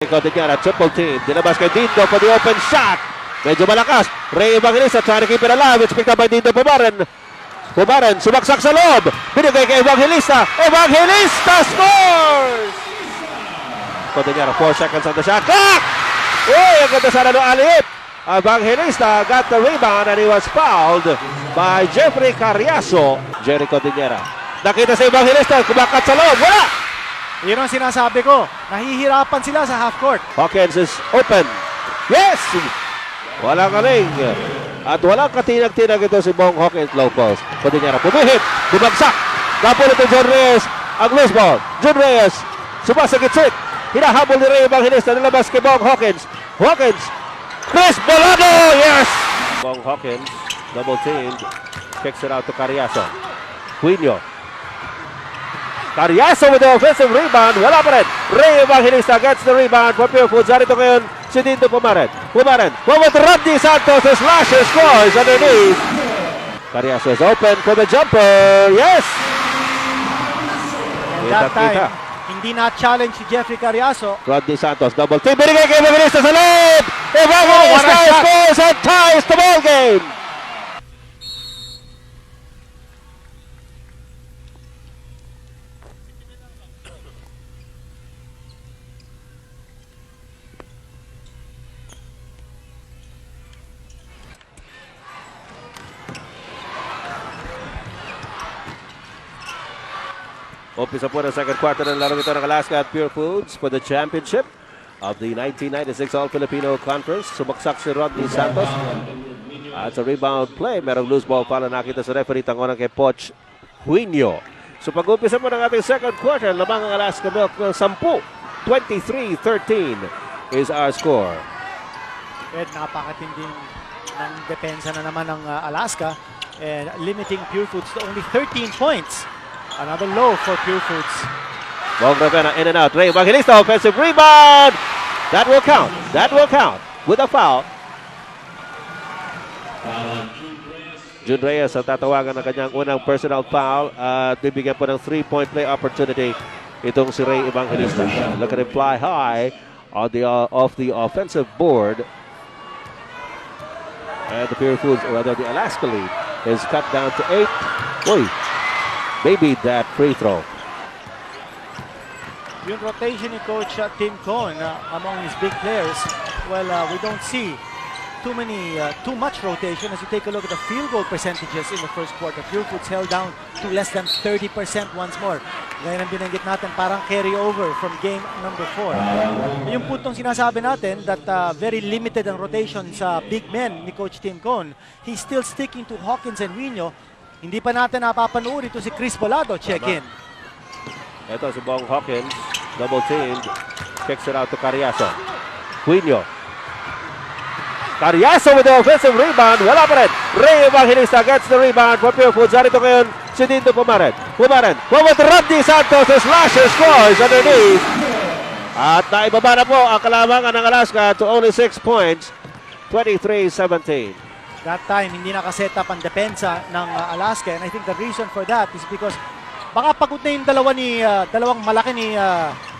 Cordillera, triple team. Dinabas kay Dindo for the open shot. Medyo malakas. Ray Evangelista trying to keep it alive. It's picked up by Dindo Pumaren. Pumaren, sumaksak sa loob. Binigay kay Evangelista. Evangelista scores! Cordillera, 4 seconds on the shot clock. Uy, ang ganda sana ng alip. Evangelista got the rebound and he was fouled by Jeffrey Carriazo. Jerry Cordillera. Nakita sa Evangelista, kumakat sa loob. Wala! Yun ang sinasabi ko. Nahihirapan sila sa half court. Hawkins is open. Yes! Walang aling. At walang katinag-tinag ito si Bong Hawkins. Low post. Cordillera pumihit. Bumagsak. Napulot ni John Reyes. Ang loose ball. John Reyes. Sumasagit-sit. Hinahabol ni Ray Evangelista. Nilabas kay Bong Hawkins. Hawkins. Chris Bolado. Yes! Bong Hawkins. Double teamed. Kicks it out to Carriazo. Quino. Carriazo with the offensive rebound. Wala pa rin. Ray Evangelista gets the rebound for Pure Foods. Narito ngayon si Dindo Pumaren. Pumaren. With Randy Santos. His slasher scores underneath. Carriazo is open for the jumper. Yes! And that time, hindi na-challenge si Jeffrey Carriazo. Randy Santos. Double team. Binigay kay Evangelista sa loob. Evangelista scores and ties the ball game. Umpisa po ng second quarter ng laro ito ng Alaska at Pure Foods for the championship of the 1996 All-Filipino Conference. Sumaksak si Rodney Santos. At sa rebound play, merong loose ball para nakita sa referee tangonan kay Poch Huinio. So pag-umpisa po ng ating second quarter, lamang ang Alaska Milk ng 10. 23-13 is our score. Ed, napakatinding ng depensa na naman ng Alaska and limiting Pure Foods to only 13 points. Another low for Pure Foods. Bong Ravena in and out. Ray Evangelista, offensive rebound. That will count. That will count with a foul. Jun Reyes ang tatawagan ng kanyang unang personal foul at bibigyan po ng 3-point play opportunity itong si Ray Evangelista. Look at him fly high on the off the offensive board. And the Pure Foods, or rather the Alaska lead, is cut down to 8. Uy, maybe that free throw. Yung rotation ni Coach Tim Cohn among his big players, well, we don't see too much rotation as you take a look at the field goal percentages in the first quarter. Pure Foods held down to less than 30% once more. Ngayon ang binanggit natin, parang carry over from game number 4. Yung puntong sinasabi natin that very limited ang rotation sa big men ni Coach Tim Cohn. He's still sticking to Hawkins and Wino. Hindi pa natin napapanood ito si Chris Bolado. Check in. Ito si Bong Hawkins. Double teamed. Kicks it out to Carriazo. Quino. Carriazo with the offensive rebound. Wala pa rin. Ray Evangelista gets the rebound for Pure Foods. Narito ngayon si Dindo Pumaren. Pumaren. With Randy Santos. His slasher scores underneath. At naibaba na po ang kalamangan ng Alaska to only 6 points. 23-17. That time, hindi nakaset up ang depensa ng Alaska. And I think the reason for that is because baka pagod na yung dalawang malaki ni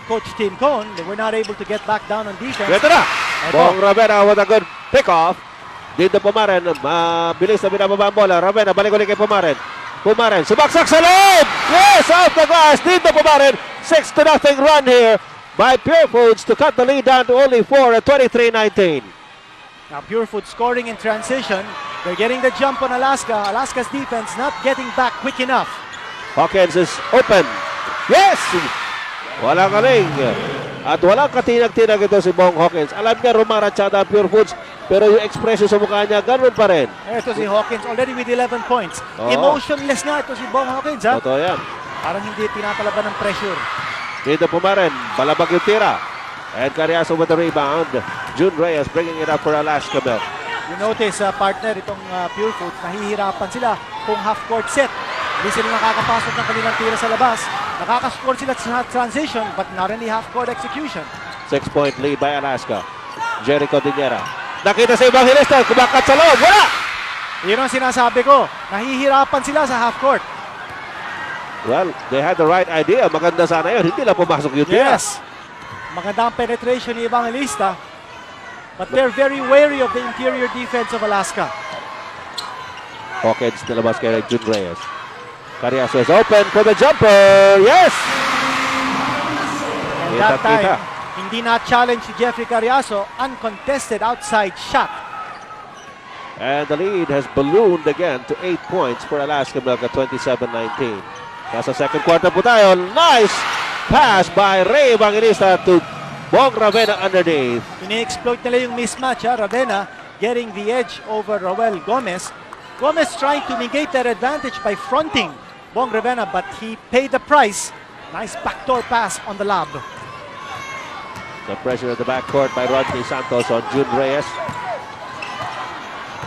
Coach Tim Cohn. They were not able to get back down on defense. Ito na. Bong Ravena with a good pick-off. Dito Pumaren. Mabilis na binababa ang bola. Ravena, balik ulit kay Pumaren. Pumaren, subaksak sa loob. Yes, off the glass. Dito Pumaren. 6-0 run here by Pure Foods to cut the lead down to only 4 at 23-19. Now Pure Foods scoring in transition. They're getting the jump on Alaska. Alaska's defense not getting back quick enough. Hawkins is open. Yes! Walang aling. At walang katinag-tinag ito si Bong Hawkins. Alam niya rumaratsyada ang Pure Foods, pero yung expression sa mukha niya, ganun pa rin. Ito si Hawkins already with 11 points. Emotionless nga ito si Bong Hawkins. Ha? Totoo yan. Parang hindi pinapalaban ng pressure. Dito Pumaren, balabag yung tira. And Carriazo with the rebound. Jun Reyes bringing it up for Alaska Milk. You notice, partner, itong Pure Foods, nahihirapan sila kung half-court set. Hindi sila nakakapasok ng kanilang tira sa labas. Nakakascore sila sa transition, but not any half-court execution. 6-point lead by Alaska. Jerry Cordillera. Nakita sa Evangelista, kumakat sa loob. Wala! Yun ang sinasabi ko. Nahihirapan sila sa half-court. Well, they had the right idea. Maganda sana yun. Hindi lang pumasok yung tira. Yes. Magandang penetration ni Evangelista. But they're very wary of the interior defense of Alaska. Hawkins nilabas kay Jun Reyes. Cariaso is open for the jumper. Yes! And that time, hindi na-challenge si Jeffrey Cariaso. Uncontested outside shot. And the lead has ballooned again to 8 points for Alaska Milk at 27-19. Nasa second quarter po tayo. Nice pass by Ray Evangelista to Bong Ravena underneath. Ini-exploit nila yung mismatch. Ravena getting the edge over Roel Gomez. Gomez trying to negate that advantage by fronting Bong Ravena, but he paid the price. Nice backdoor pass on the lob. The pressure at the backcourt by Rodney Santos on Jun Reyes.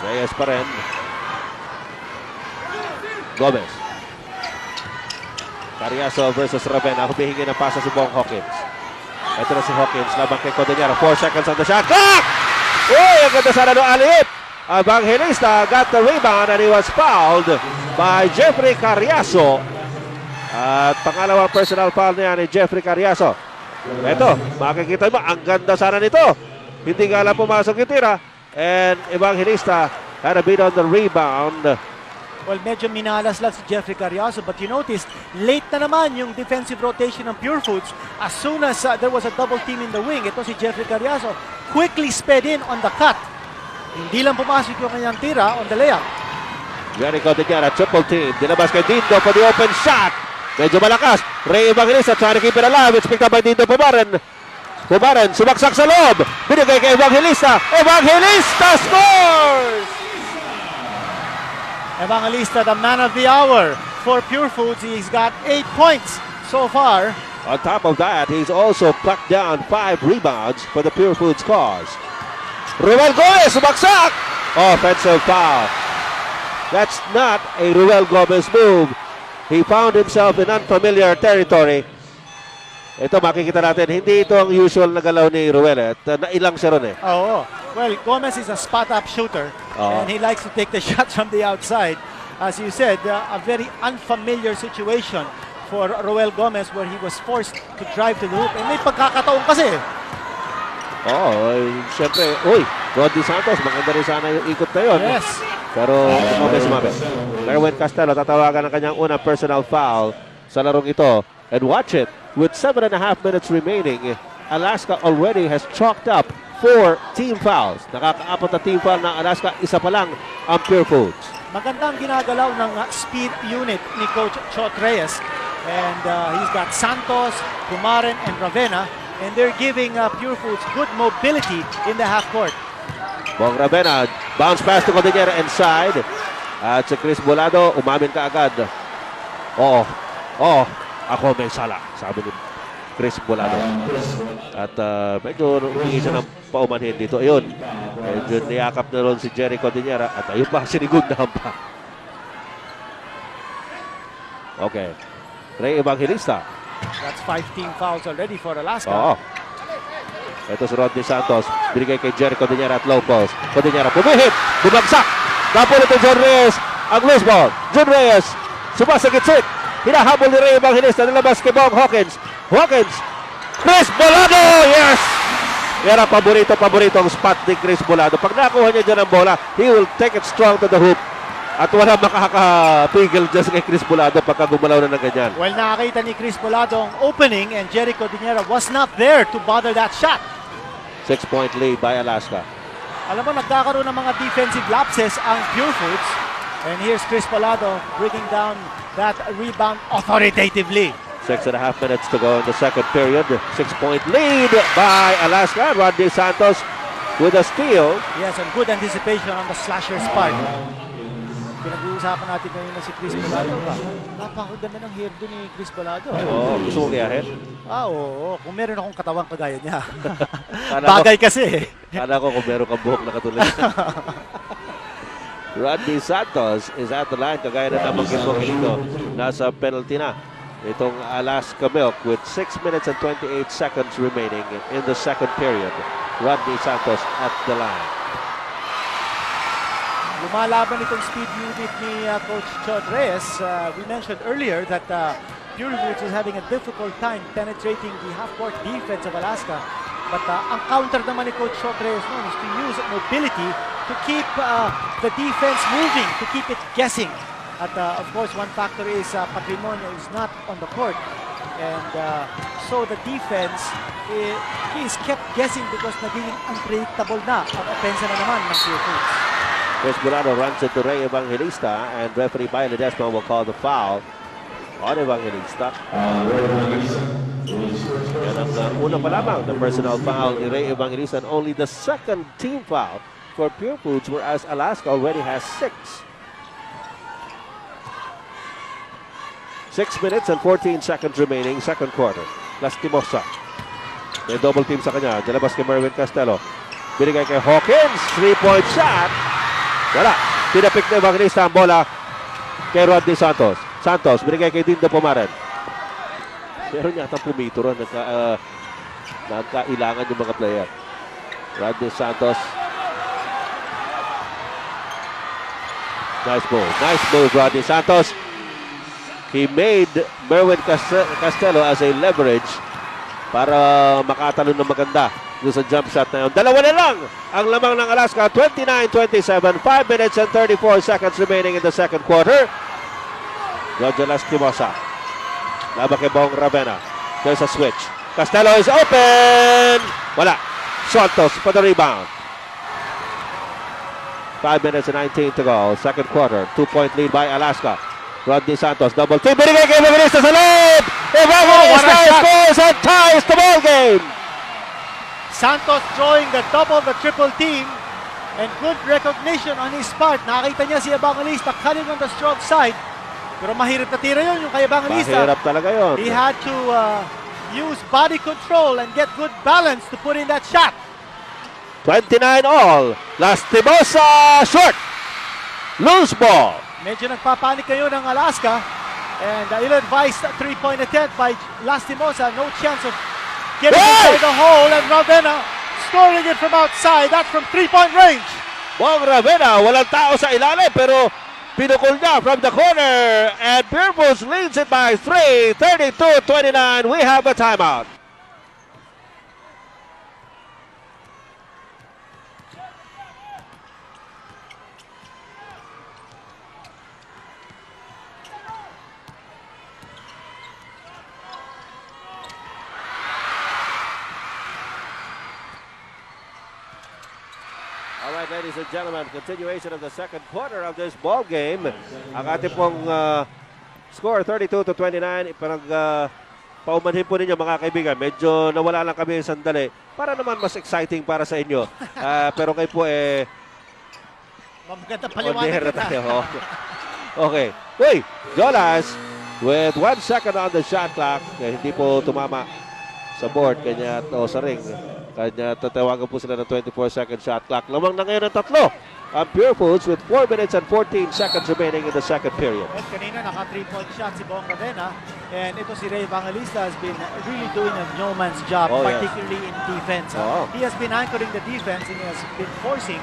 Reyes pa rin. Gomez. Cariaso versus Ravena. Humihingi ng pasa si Bong Hawkins. Ito na si Hawkins. Labang kay Codeniero. 4 seconds on the shot clock! Uy! Ang ganda sana ng alip! Evangelista got the rebound and he was fouled by Jeffrey Cariaso. At pangalawang personal foul niya ni Jeffrey Cariaso. Ito, makikita mo, ang ganda sana nito. Hindi nga lang pumasok yung tira. And Evangelista had a beat on the rebound. Well, medyo minalas lang si Jeffrey Cariaso, but you noticed, late na naman yung defensive rotation ng Pure Foods. As soon as there was a double team in the wing, ito si Jeffrey Cariaso quickly sped in on the cut. Hindi lang pumasok yung kanyang tira on the layup. Jericho Deniera, triple team. Dinabas kay Dindo for the open shot. Medyo malakas. Ray Evangelista trying to keep it alive. It's picked up by Dindo Pumaren. Pumaren, sumaksak sa loob. Binigay kay Evangelista. Evangelista scores! Evangelista, the man of the hour for Pure Foods. He's got 8 points so far. On top of that, he's also plucked down 5 rebounds for the Pure Foods cause. Ruel Gomez, sumaksak! Offensive foul. That's not a Ruel Gomez move. He found himself in unfamiliar territory. Ito makikita natin, hindi ito ang usual na galaw ni Ruel. Nailang siya ron eh. Oh, well, Gomez is a spot-up shooter, and he likes to take the shots from the outside. As you said, a very unfamiliar situation for Roel Gomez where he was forced to drive to the hoop. And may pagkakataon kasi. Siyempre, Rodney Santos, maganda rin sana yung ikot na yun. Yes. Pero, sumabi. Erwin Castelo, tatawagan ng kanyang unang personal foul sa larong ito. And watch it, with 7.5 minutes remaining, Alaska already has chalked up 4 team fouls. Nakakaapat na team foul ng Alaska, isa pa lang ang Pure Foods. Magandang ginagalaw ng speed unit ni Coach Chot Reyes. And he's got Santos, Pumaren, and Ravena. And they're giving Pure Foods good mobility in the half court. Bong Ravena, bounce pass to Codeniera inside. At si Chris Bolado, umamin ka agad. Ako may sala, sabi ni Chris Bolado. At medyo humingi siya ng paumanhin dito. Ayun, medyo niyakap na ron si Jerry Codeniera. At ayun pa, sinigundahan pa. Okay. Ray Evangelista. That's 5 team fouls already for Alaska. Oo. Ito si Rodney Santos. Binigay kay Jerry Codeniera at low post. Codeniera pumihit. Bumagsak. Kapulit ni John Reyes. Ang loose ball. John Reyes. Sumasagit-sit. Hinahabol ni Ray Evangelista. Nilabas kay Bong Hawkins. Hawkins. Chris Bolado. Yes! Yan ang paborito ang spot ni Chris Bolado. Pag nakuha niya dyan ang bola, he will take it strong to the hoop. At wala makakapigil dyan kay Chris Bolado pagka gumalaw na ng ganyan. Well, nakakita ni Chris Bolado ang opening and Jerry Codeniera was not there to bother that shot. 6-point lead by Alaska. Alam mo, nagkakaroon ng mga defensive lapses ang Pure Foods. And here's Chris Bolado bringing down that rebound authoritatively. 6.5 minutes to go in the second period. 6-point lead by Alaska. Rodney Santos with a steal. Yes, and good anticipation on the slasher's part. Pinag-uusapan natin ngayon na si Chris Bolado. Napakaganda ng hairdo ni Chris Bolado. Gusto mo kayahin? Oo. Kung meron akong katawang kagaya niya. Kala Bagay kasi. Kala ko kung meron kang buhok na katulad niya. Rodney Santos is at the line. Kagaya na nabanggit mo dito. Nasa penalty na. Itong Alaska Milk with 6 minutes and 28 seconds remaining in the second period. Rodney Santos at the line. Lumalaban itong speed unit ni Coach Chot Reyes. We mentioned earlier that Pure Foods is having a difficult time penetrating the half-court defense of Alaska. But ang counter naman ni Coach Shot Reyes noon is to use mobility to keep the defense moving, to keep it guessing. At of course, one factor is Patrimonio is not on the court. And so the defense is kept guessing because naging unpredictable na ang opensa na naman ng Pure Foods. Chris Bulano runs into Ray Evangelista, and referee Bayo Ledesma will call the foul on Evangelista. Yan ang una pa lamang na personal foul ni Ray Evangelista, and only the second team foul for Pure Foods, whereas Alaska already has 6. 6 minutes and 14 seconds remaining, second quarter. Lastimosa. May double team sa kanya. Dilabas kay Merwin Castelo. Binigay kay Hawkins. 3-point shot. Wala. Pinapik na Evangelista ang bola kay Rodney Santos. Santos, binigay kay Dindo Pumaren. Meron yata pumito ron. Nagkailangan yung mga player. Rodney Santos. Nice move, Rodney Santos. He made Merwin Castelo as a leverage para makatalon ng maganda doon sa jump shot na yun. Dalawa na lang ang lamang ng Alaska. 29-27. 5 minutes and 34 seconds remaining in the second quarter. Roger Lastimosa. Laban kay Bong Ravena. There's a switch. Castelo is open! Wala. Santos for the rebound. 5 minutes and 19 to go. Second quarter. 2-point lead by Alaska. Rodney Santos, double team. Binigay kay Evangelista sa loob! Evangelista scores and ties the ball game! Santos drawing the double, the triple team, and good recognition on his part. Nakita niya si Evangelista cutting on the strong side. Pero mahirap na tira yun yung kay Evangelista. Mahirap talaga yun. He had to use body control and get good balance to put in that shot. 29 all. Lastimosa short. Loose ball. Medyo nagpapanik kayo ng Alaska. And ill-advised three-point attempt by Lastimosa. No chance of getting inside the hole. And Ravena scoring it from outside. That's from three-point range. Bong Ravena, walang tao sa ilalim pero pinukol niya from the corner. And Pure Foods leads it by 3. 32-29. We have a timeout. All right, ladies and gentlemen, continuation of the second quarter of this ball game. Ang ating pong score, 32-29. Paumanhin po ninyo mga kaibigan. Medyo nawala lang kami sandali para naman mas exciting para sa inyo. Pero kayo po Maganda on paliwanag air na kita. tayo. Okay. Uy, Jolas with 1 second on the shot clock. Hindi po tumama sa board kanya o sa ring. Kanya tatawagan po sila ng 24-second shot clock. Lamang na ngayon ang tatlo ang Pure Foods with 4 minutes and 14 seconds remaining in the second period. At kanina naka 3-point shot si Bong Ravena. And ito si Ray Evangelista has been really doing a no man's job, Oh, yes. particularly in defense. Oh. He has been anchoring the defense and he has been forcing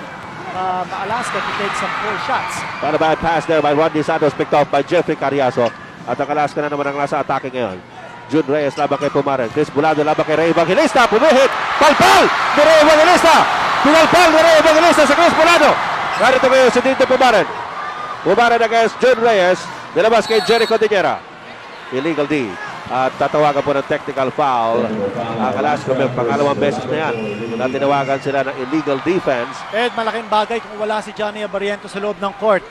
Alaska to take some poor shots. Not a bad pass there by Rodney Santos, picked off by Jeffrey Carriazo. At ang Alaska na naman ang nasa atake ngayon. Jun Reyes laban kay Pumaren. Chris Bulado laban kay Ray Evangelista. Pumihit! Palpal ni Ray Evangelista! Pinalpal ni Ray Evangelista sa Chris Bulado. Narito ngayon si Dito Pumaren. Pumaren against Jun Reyes. Nilabas kay Jericho Diñera. Illegal D. At tatawagan po ng technical foul. Ang Alaska may pangalawang beses na yan na tinawagan sila ng illegal defense. Ed, malaking bagay kung wala si Johnny Abariento sa loob ng court.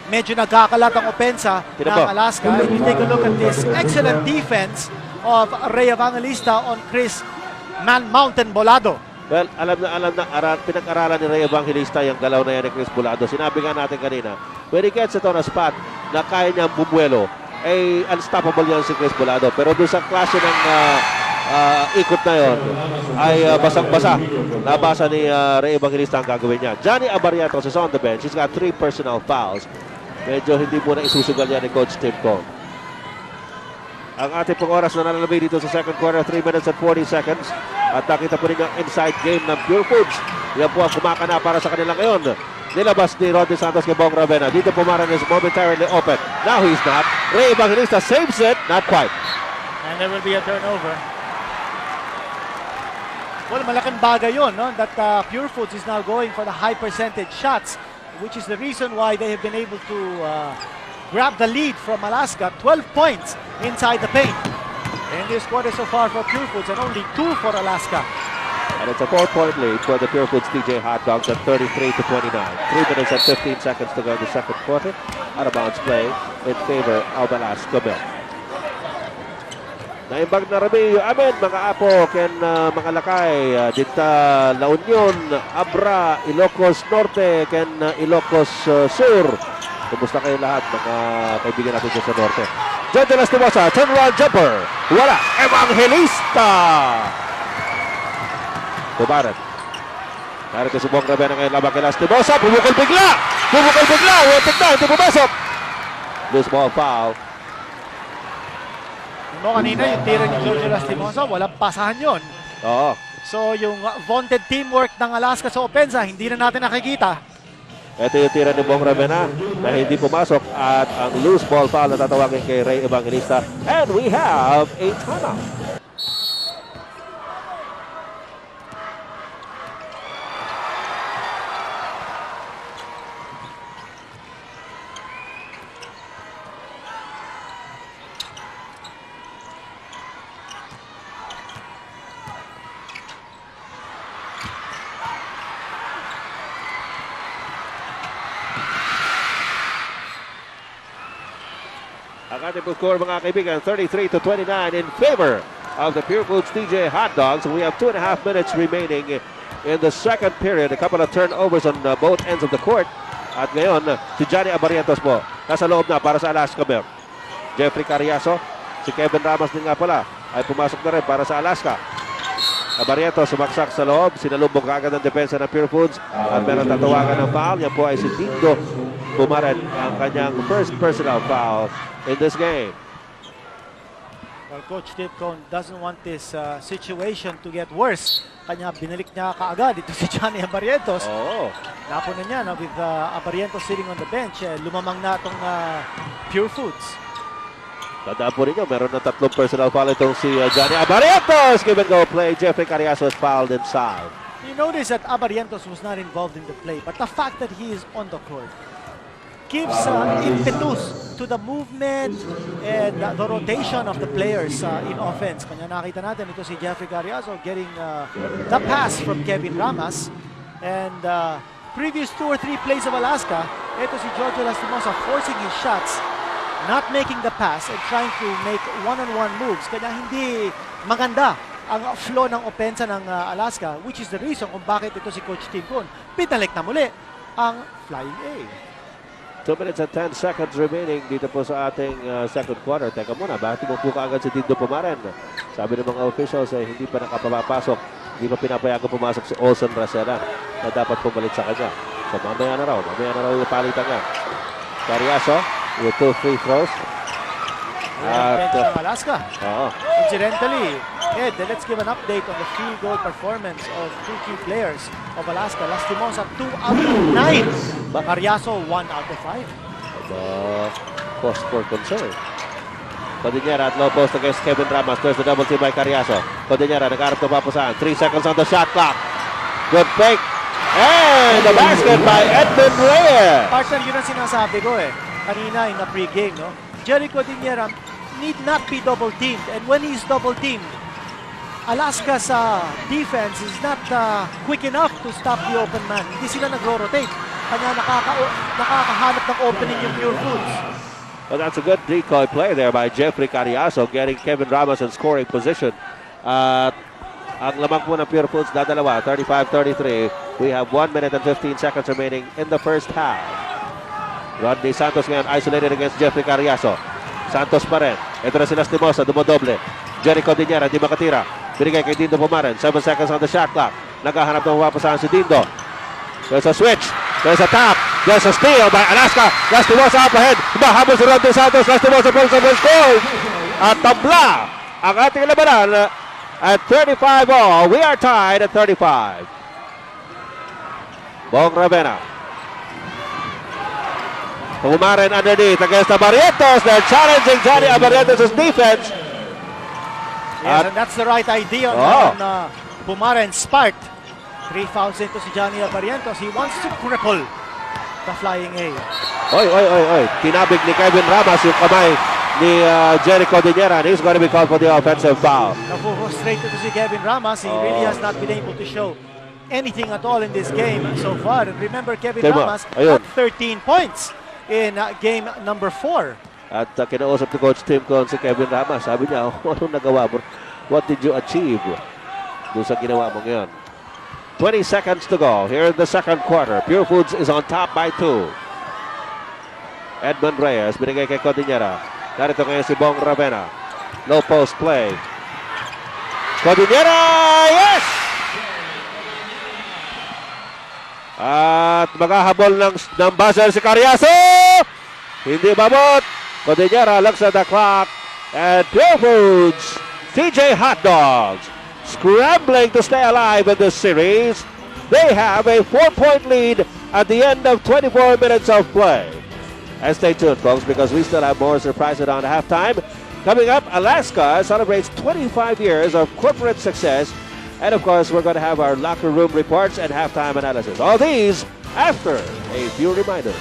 Medyo nagkakalat ang opensa ng Alaska. If you take a look at this excellent defense of Ray Evangelista on Chris Mountain Bolado. Well, alam na, pinag-aralan ni Ray Evangelista yung galaw na yan ni Chris Bulado. Sinabi nga natin kanina, when he gets it on a spot na kaya niyang bumuelo, ay unstoppable yan si Chris Bulado. Pero doon sa klase ng ikot na yon ay basang-basa. Nabasa ni Ray Evangelista ang gagawin niya. Johnny Abarientos is on the bench. He's got 3 personal fouls. Medyo hindi muna isusugal yan ni Coach Tim Cone. Ang ating pong oras na nalalabay dito sa second quarter, 3 minutes and 40 seconds. At nakita po ninyo ang inside game ng Pure Foods. Yan po ang kumakana para sa kanila ngayon. Nilabas ni Rodney Santos kay Bong Ravena. Dito Pumaren is momentarily open. Now he's not. Ray Evangelista saves it. Not quite. And there will be a turnover. Well, malaking bagay yun, no? That Pure Foods is now going for the high percentage shots, which is the reason why they have been able to grab the lead from Alaska. 12 points inside the paint in this quarter so far for Pure Foods, and only 2 for Alaska. And it's a 4-point lead for the Pure Foods TJ Hot Dogs at 33 to 29. 3 minutes and 15 seconds to go in the second quarter. Out of bounds play in favor of Alaska Milk. Naimbag na rami amin mga apo ken mga lakay dita La Union, Abra, Ilocos Norte ken Ilocos Sur. Kumusta kayo lahat mga kaibigan natin dyan sa Norte? John de Lastimosa, turnaround jumper. Wala. Evangelista. Tumaran. Narito si Bong Ravena ngayon labang kay Lastimosa. Bumukol bigla. Wanted na. Hindi pumasok. Loose ball foul. Mo kanina yung tira ni George Lastimosa, walang pasahan yon. Oo. So yung vaunted teamwork ng Alaska sa opensa, hindi na natin nakikita. Ito yung tira ni Bong Ravena na hindi pumasok at ang loose ball foul na tatawagin kay Ray Evangelista. And we have a timeout. Ang ating score mga kaibigan, 33 to 29 in favor of the Pure Foods TJ Hot Dogs. We have 2.5 minutes remaining in the second period. A couple of turnovers on both ends of the court. At ngayon, si Johnny Abarientos po, nasa loob na para sa Alaska Milk. Jeffrey Carriazo, si Kevin Ramos din nga pala, ay pumasok na rin para sa Alaska. Abarientos sumaksak sa loob, sinalubog agad ang depensa ng Pure Foods at meron tatawagan ng foul. Yan po ay si Dindo Pumaran, ang kanyang first personal foul in this game. Well, Coach Steve Cohn doesn't want this situation to get worse. Kanya binalik niya kaagad ito si Johnny Abarientos. Oo. Napunan niya no, with Abarientos sitting on the bench. Lumamang na itong Pure Foods. Tandaan po ninyo, meron na 3 personal foul itong si Johnny Abarientos. Give and go play. Jeffrey Carriazo is fouled inside. You notice that Abarientos was not involved in the play, but the fact that he is on the court gives impetus to the movement and the rotation of the players in offense. Kanya nakita natin ito si Jeffrey Carriazo getting the pass from Kevin Ramos. And previous 2 or 3 plays of Alaska, ito si George Lastimosa forcing his shots, not making the pass and trying to make one-on-one moves. Kanya hindi maganda ang flow ng opensa ng Alaska, which is the reason kung bakit ito si Coach Tim Cohn pinalik na muli ang Flying A. 2 minutes and 10 seconds remaining dito po sa ating second quarter. Teka muna, bakit mo po kaagad si Dindo Pumaran? Sabi ng mga officials ay hindi pa nakapapasok. Hindi pa pinapayagan pumasok si Olsen Racela na dapat pumalit sa kanya. So mamaya na raw yung palitan nga. Carriazo with 2 free throws. At Alaska. Oo. Incidentally, Ed, let's give an update on the field goal performance of 2 key players of Alaska. Lastimosa, 2 out of 9. Carriazo, 1 out of 5. Cause for concern. Codinera at low post against Kevin Ramos. There's the double team by Carriazo. Codinera, nag-arap na papasahan. 3 seconds on the shot clock. Good fake. And the basket by Edmund Reyes. Partner, yun ang sinasabi ko kanina in the pre-game, no? Jerry Codinera need not be double-teamed. And when he's double-teamed, Alaska's defense is not quick enough to stop the open man. Hindi sila nagro-rotate. Kanya nakakahanap ng opening yung Pure Foods. Well, that's a good decoy play there by Jeffrey Carriazo, getting Kevin Ramos in scoring position. At ang lamang po ng Pure Foods, dadalawa, 35-33. We have 1 minute and 15 seconds remaining in the first half. Rodney Santos ngayon isolated against Jeffrey Carriazo. Santos pa rin. Ito na si Lastimosa, dumodoble. Jerry Codinera, di makatira. Binigay kay Dindo Pumaran. 7 seconds on the shot clock. Naghahanap ng mapapasahan si Dindo. There's a switch. There's a tap. There's a steal by Alaska. Lastimosa up ahead. Mahabol si Rodney Santos. Lastimosa pulls up and scores. At tabla ang ating labanan at 35 all. We are tied at 35. Bong Ravena. Pumaren underneath against Abarrientos. They're challenging Johnny Abarrientos' defense. Yes, and that's the right idea on Pumaren sparked. 3 fouls into si Johnny Abarrientos. He wants to cripple the Flying A. Oy. Tinabig ni Kevin Ramos yung kamay ni Jericho Diniera, and he's going to be called for the offensive foul. Frustrated to si Kevin Ramos. He really has not been able to show anything at all in this game so far. And remember, Kevin Ramos ayun. had 13 points in game number 4. At kinausap ni Coach Tim Con si Kevin Ramos. Sabi niya, anong nagawa mo? What did you achieve doon sa ginawa mo ngayon? 20 seconds to go here in the second quarter. Pure Foods is on top by 2. Edmund Reyes, binigay kay Cordillera. Narito ngayon si Bong Ravena. Low post play. Cordillera, yes! At maghahabol ng buzzer si Carriazo. Hindi mabot. Cordillera looks at the clock. And Pure Foods, TJ Hot Dogs, scrambling to stay alive in this series. They have a 4-point lead at the end of 24 minutes of play. And stay tuned, folks, because we still have more surprises on halftime. Coming up, Alaska celebrates 25 years of corporate success. And, of course, we're going to have our locker room reports and halftime analysis. All these after a few reminders.